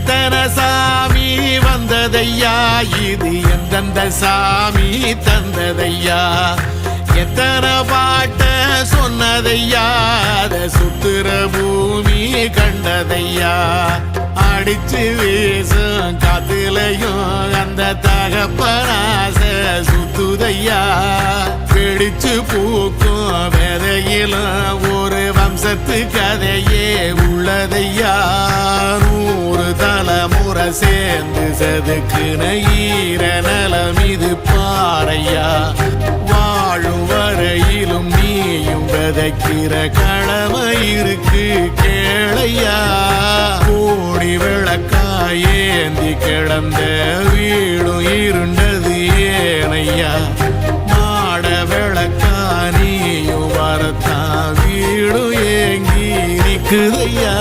எத்தனை சாமி வந்ததையா, இது எந்தெந்த சாமி தந்ததையா, எத்தனை பாட்ட சொன்னதையா, அத சுத்துற பூமி கண்டதையா, அடிச்சு வீசும் காத்துலையும் அந்த தகப்பனாச சுத்துதையா, பிடிச்சு பூக்கும் விதையிலும் ஒரு வம்சத்து கதையே உள்ளதையா, 100 தலைமுறை சேர்ந்து செதுக்குன ஈர நலம் இது பாறையா, வாழும் வரையிலும் நீயும் விதைக்கிற கடமை இருக்கு கேளையா, கோடி விளக்காயேந்தி கிடந்த வீடும் இருண்டது ஏனையா, மாட விளக்கா நீயும் வரத்தான் வீடும் ஏங்கி நிக்குதையா.